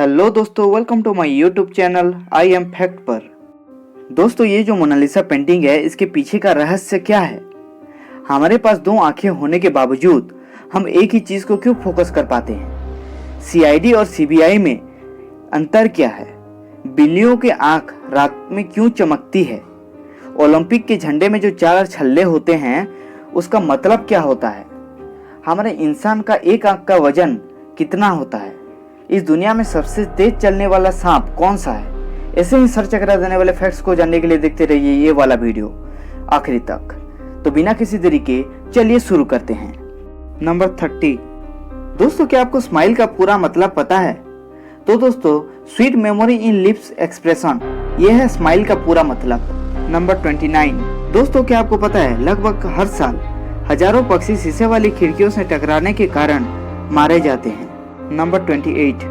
Hello दोस्तों, welcome to my YouTube channel I am fact पर। दोस्तों, ये जो मोनालिसा पेंटिंग है, इसके पीछे का रहस्य क्या है? हमारे पास दो आंखें होने के बावजूद हम एक ही चीज को क्यों फोकस कर पाते हैं? सीआईडी और सीबीआई में अंतर क्या है? बिल्लियों की आंख रात में क्यों चमकती है? ओलंपिक के झंडे में जो 4 छल्ले होते हैं, उसका मतलब क्या होता है? हमारे इंसान का एक आंख का वजन कितना होता है? इस दुनिया में सबसे तेज चलने वाला सांप कौन सा है? ऐसे ही सर चकरा देने वाले फैक्ट्स को जानने के लिए देखते रहिए ये वाला वीडियो आखिरी तक। तो बिना किसी देरी के चलिए शुरू करते हैं। नंबर 30। दोस्तों, क्या आपको स्माइल का पूरा मतलब पता है? तो दोस्तों, sweet memory in lips expression, ये है स्माइल का पूरा मतलब। नंबर 29। दोस्तों, क्या आपको पता है लगभग हर साल हजारों पक्षी शीशे वाली खिड़कियों से टकराने के कारण मारे जाते हैं। नंबर 28।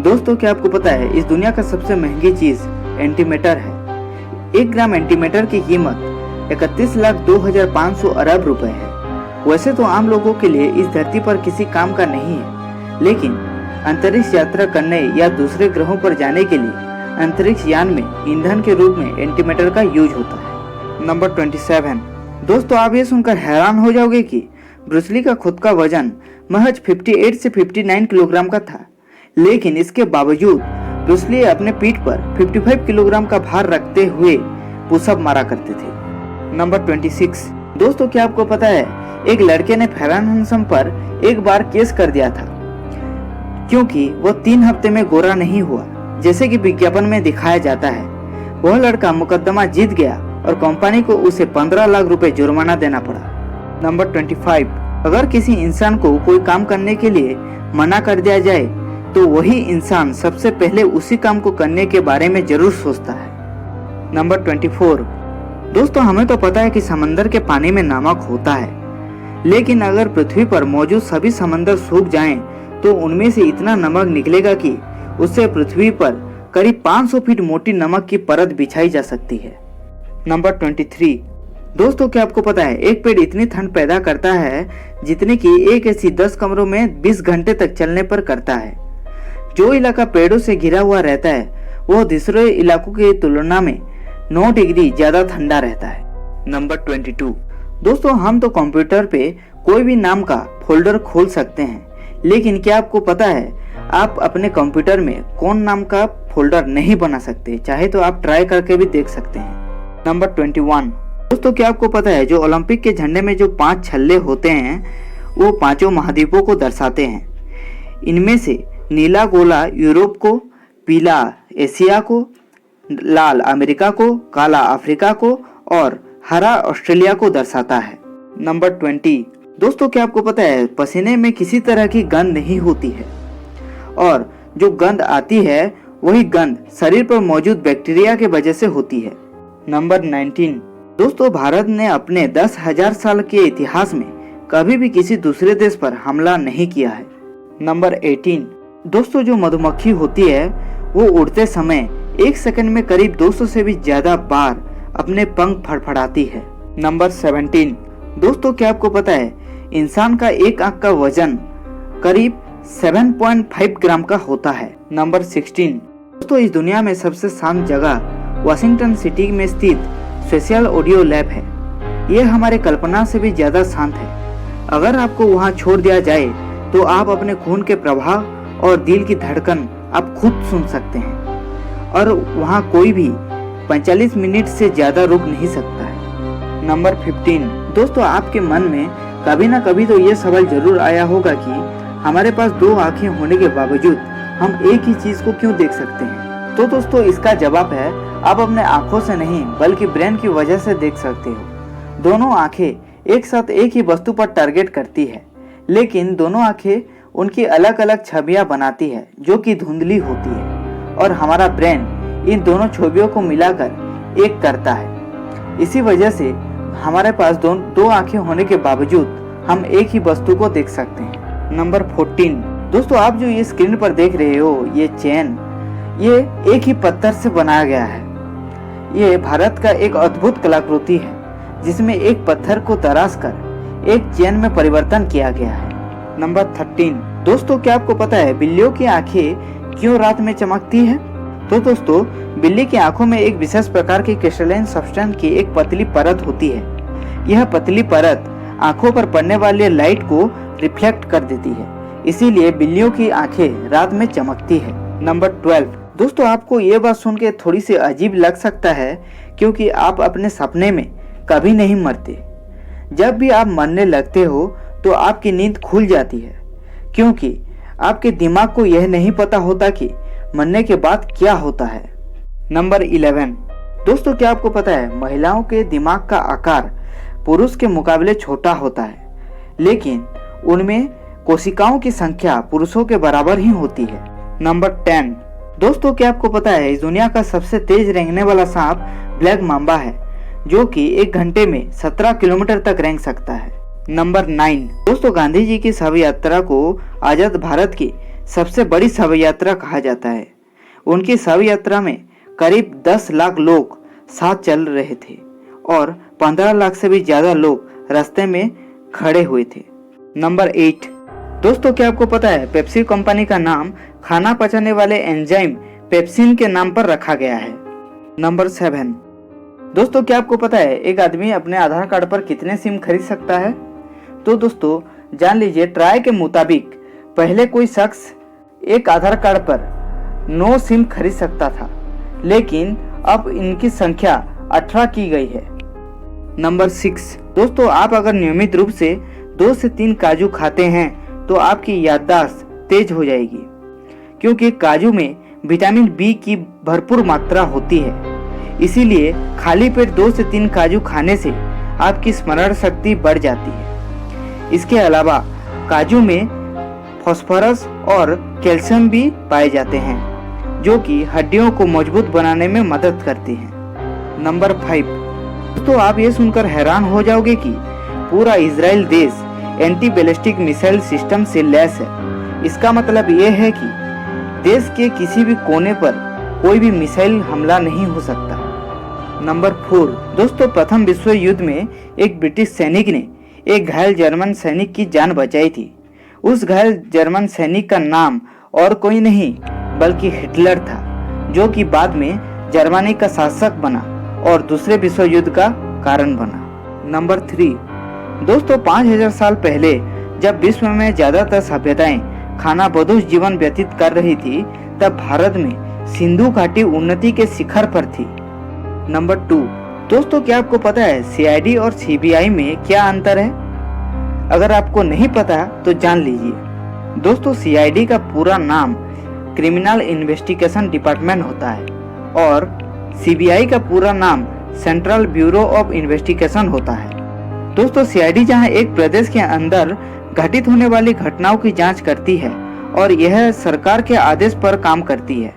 दोस्तों, क्या आपको पता है इस दुनिया का सबसे महंगी चीज एंटीमेटर है। 1 ग्राम एंटीमेटर की कीमत 31,02,500 अरब रुपए है। वैसे तो आम लोगों के लिए इस धरती पर किसी काम का नहीं है, लेकिन अंतरिक्ष यात्रा करने या दूसरे ग्रहों पर जाने के लिए अंतरिक्ष यान में ईंधन के रूप में एंटीमेटर का यूज होता है। नंबर 27। दोस्तों, आप ये सुनकर हैरान हो जाओगे कि ब्रूस ली का खुद का वजन महज 58 से 59 किलोग्राम का था, लेकिन इसके बावजूद ब्रूस ली अपने पीठ पर 55 किलोग्राम का भार रखते हुए पुशअप मारा करते थे। नंबर 26। दोस्तों, क्या आपको पता है एक लड़के ने फरहान हंसम पर एक बार केस कर दिया था क्योंकि वो 3 हफ्ते में गोरा नहीं हुआ जैसे कि विज्ञापन में दिखाया जाता है। वह लड़का मुकदमा जीत गया और कंपनी को उसे 15 लाख रुपए जुर्माना देना पड़ा। नंबर 25। अगर किसी इंसान को कोई काम करने के लिए मना कर दिया जाए तो वही इंसान सबसे पहले उसी काम को करने के बारे में जरूर सोचता है। नंबर 24। दोस्तों, हमें तो पता है कि समंदर के पानी में नमक होता है, लेकिन अगर पृथ्वी पर मौजूद सभी समंदर सूख जाएं तो उनमें से इतना नमक निकलेगा कि उससे पृथ्वी पर करीब 500 फीट मोटी नमक की परत बिछाई जा सकती है। नंबर 23। दोस्तों, क्या आपको पता है एक पेड़ इतनी ठंड पैदा करता है जितनी कि एक एसी 10 कमरों में 20 घंटे तक चलने पर करता है। जो इलाका पेड़ों से घिरा हुआ रहता है वो दूसरे इलाकों की तुलना में 9 डिग्री ज्यादा ठंडा रहता है। नंबर 22। दोस्तों, हम तो कंप्यूटर पे कोई भी नाम का फोल्डर खोल सकते हैं, लेकिन क्या आपको पता है आप अपने कंप्यूटर में कौन नाम का फोल्डर नहीं बना सकते? चाहे तो आप ट्राई करके भी देख सकते हैं। नंबर 21। दोस्तों, क्या आपको पता है जो ओलंपिक के झंडे में जो 5 छल्ले होते हैं वो 5 महाद्वीपों को दर्शाते हैं। इनमें से नीला गोला यूरोप को, पीला एशिया को, लाल अमेरिका को, काला अफ्रीका को और हरा ऑस्ट्रेलिया को दर्शाता है। नंबर 20। दोस्तों, क्या आपको पता है पसीने में किसी तरह की गंध नहीं होती है और जो गंध आती है वही गंध शरीर पर मौजूद बैक्टीरिया के वजह से होती है। नंबर 19। दोस्तों, भारत ने अपने 10,000 साल के इतिहास में कभी भी किसी दूसरे देश पर हमला नहीं किया है। नंबर 18। दोस्तों, जो मधुमक्खी होती है वो उड़ते समय 1 सेकंड में करीब 200 से भी ज्यादा बार अपने पंख फड़फड़ाती है। नंबर 17। दोस्तों, क्या आपको पता है इंसान का एक आंख का वजन करीब 7.5 ग्राम का होता है। नंबर 16। दोस्तों, इस दुनिया में सबसे शांत जगह वाशिंगटन सिटी में स्थित स्पेशल ऑडियो लैब है। यह हमारे कल्पना से भी ज्यादा शांत है। अगर आपको वहां छोड़ दिया जाए तो आप अपने खून के प्रवाह और दिल की धड़कन आप खुद सुन सकते हैं और वहां कोई भी 45 मिनट से ज्यादा रुक नहीं सकता है। नंबर 15। दोस्तों, आपके मन में कभी ना कभी तो ये सवाल जरूर आया होगा कि हमारे पास 2 आंखें होने के बावजूद हम एक ही चीज को क्यों देख सकते हैं? तो दोस्तों, इसका जवाब है आप अपने आंखों से नहीं बल्कि ब्रेन की वजह से देख सकते हो। दोनों आंखें एक साथ एक ही वस्तु पर टारगेट करती है, लेकिन दोनों आंखें उनकी अलग अलग छवियां बनाती है जो कि धुंधली होती है और हमारा ब्रेन इन दोनों छवियों को मिलाकर एक करता है। इसी वजह से हमारे पास दो आंखें होने के बावजूद हम एक ही वस्तु को देख सकते हैं। नंबर 14। दोस्तों, आप जो ये स्क्रीन पर देख रहे हो ये चेन, ये एक ही पत्थर से बनाया गया है। ये भारत का एक अद्भुत कलाकृति है जिसमें एक पत्थर को तराश कर एक चेन में परिवर्तन किया गया है। नंबर 13। दोस्तों, क्या आपको पता है बिल्लियों की आंखें क्यों रात में चमकती है? तो दोस्तों, बिल्ली की आंखों में एक विशेष प्रकार की क्रिस्टलाइन सब्सटेंस की एक पतली परत होती है। यह पतली परत आंखों पर पड़ने वाली लाइट को रिफ्लेक्ट कर देती है, इसीलिए बिल्लियों की आंखें रात में चमकती है। नंबर 12। दोस्तों, आपको ये बात सुन के थोड़ी सी अजीब लग सकता है, क्योंकि आप अपने सपने में कभी नहीं मरते। जब भी आप मरने लगते हो तो आपकी नींद खुल जाती है, क्योंकि आपके दिमाग को यह नहीं पता होता कि मरने के बाद क्या होता है। नंबर 11। दोस्तों, क्या आपको पता है महिलाओं के दिमाग का आकार पुरुष के मुकाबले छोटा होता है, लेकिन उनमें कोशिकाओं की संख्या पुरुषों के बराबर ही होती है। नंबर 10। दोस्तों, क्या आपको पता है इस दुनिया का सबसे तेज रेंगने वाला सांप ब्लैक मांबा है, जो कि 1 घंटे में 17 किलोमीटर तक रेंग सकता है। नंबर 9। दोस्तों, गांधी जी की शव यात्रा को आजाद भारत की सबसे बड़ी शव यात्रा कहा जाता है। उनकी शव यात्रा में करीब 10 लाख लोग साथ चल रहे थे और 15 लाख से भी ज्यादा लोग रास्ते में खड़े हुए थे। नंबर 8। दोस्तों, क्या आपको पता है पेप्सी कंपनी का नाम खाना पचाने वाले एंजाइम पेप्सिन के नाम पर रखा गया है। नंबर 7। दोस्तों, क्या आपको पता है एक आदमी अपने आधार कार्ड पर कितने सिम खरीद सकता है? तो दोस्तों, जान लीजिए, ट्राई के मुताबिक पहले कोई शख्स एक आधार कार्ड पर 9 सिम खरीद सकता था, लेकिन अब इनकी संख्या 18 की गई है। नंबर 6। दोस्तों, आप अगर नियमित रूप से 2 से 3 काजू खाते हैं तो आपकी याददाश्त तेज हो जाएगी, क्योंकि काजू में विटामिन बी की भरपूर मात्रा होती है। इसीलिए खाली पेट 2 से 3 काजू खाने से आपकी स्मरण शक्ति बढ़ जाती है। इसके अलावा काजू में फास्फोरस और कैल्शियम भी पाए जाते हैं, जो कि हड्डियों को मजबूत बनाने में मदद करती हैं। नंबर 5। दोस्तों, आप ये सुनकर हैरान हो जाओगे कि पूरा इजराइल देश एंटी बैलिस्टिक मिसाइल सिस्टम से लैस है। इसका मतलब ये है कि देश के किसी भी कोने पर कोई भी मिसाइल हमला नहीं हो सकता। नंबर 4। दोस्तों, प्रथम विश्व युद्ध में एक ब्रिटिश सैनिक ने एक घायल जर्मन सैनिक की जान बचाई थी। उस घायल जर्मन सैनिक का नाम और कोई नहीं बल्कि हिटलर था, जो कि बाद में जर्मनी का शासक बना और दूसरे विश्व युद्ध का कारण बना। नंबर 3। दोस्तों, 5000 साल पहले जब विश्व में ज्यादातर सभ्यताएं खानाबदोश जीवन व्यतीत कर रही थी, तब भारत में सिंधु घाटी उन्नति के शिखर पर थी। नंबर 2। दोस्तों, क्या आपको पता है सीआईडी और सीबीआई में क्या अंतर है? अगर आपको नहीं पता तो जान लीजिए। दोस्तों, सीआईडी का पूरा नाम क्रिमिनल इन्वेस्टिगेशन डिपार्टमेंट होता है और सीबीआई का पूरा नाम सेंट्रल ब्यूरो ऑफ इन्वेस्टिगेशन होता है। दोस्तों, सीआईडी जहां एक प्रदेश के अंदर घटित होने वाली घटनाओं की जांच करती है और यह सरकार के आदेश पर काम करती है,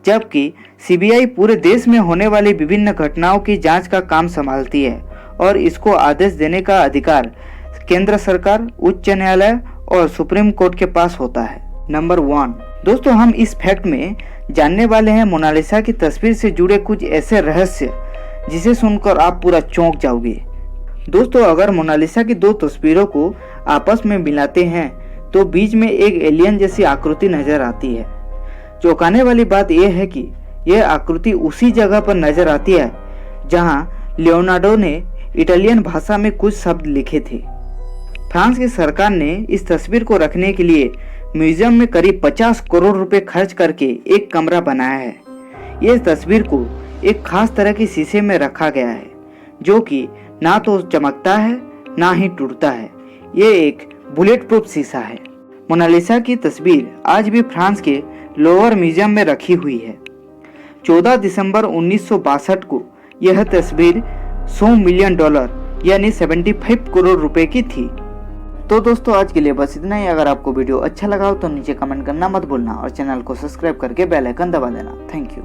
जबकि सीबीआई पूरे देश में होने वाली विभिन्न घटनाओं की जांच का काम संभालती है और इसको आदेश देने का अधिकार केंद्र सरकार, उच्च न्यायालय और सुप्रीम कोर्ट के पास होता है। नंबर 1। दोस्तों, हम इस फैक्ट में जानने वाले हैं मोनालिसा की तस्वीर से जुड़े कुछ ऐसे रहस्य जिसे सुनकर आप पूरा चौंक जाओगे। दोस्तों, अगर मोनालिसा की 2 तस्वीरों को आपस में मिलाते हैं तो बीच में एक एलियन जैसी आकृति नजर आती है। चौंकाने वाली बात यह है कि यह आकृति उसी जगह पर नजर आती है जहां लियोनार्डो ने इटालियन भाषा में कुछ शब्द लिखे थे। फ्रांस की सरकार ने इस तस्वीर को रखने के लिए म्यूजियम में करीब 50 करोड़ रुपए खर्च करके एक कमरा बनाया है। यह तस्वीर को एक खास तरह की शीशे में रखा गया है, जो कि ना तो चमकता है ना ही टूटता है। ये एक बुलेट प्रूफ शीशा है। मोनालिसा की तस्वीर आज भी फ्रांस के लोवर म्यूजियम में रखी हुई है। 14 दिसंबर 1962 को यह तस्वीर $100 मिलियन यानी 75 करोड़ रुपए की थी। तो दोस्तों, आज के लिए बस इतना ही। अगर आपको वीडियो अच्छा लगा हो तो नीचे कमेंट करना मत भूलना और चैनल को सब्सक्राइब करके बेल आइकन दबा देना। Thank you.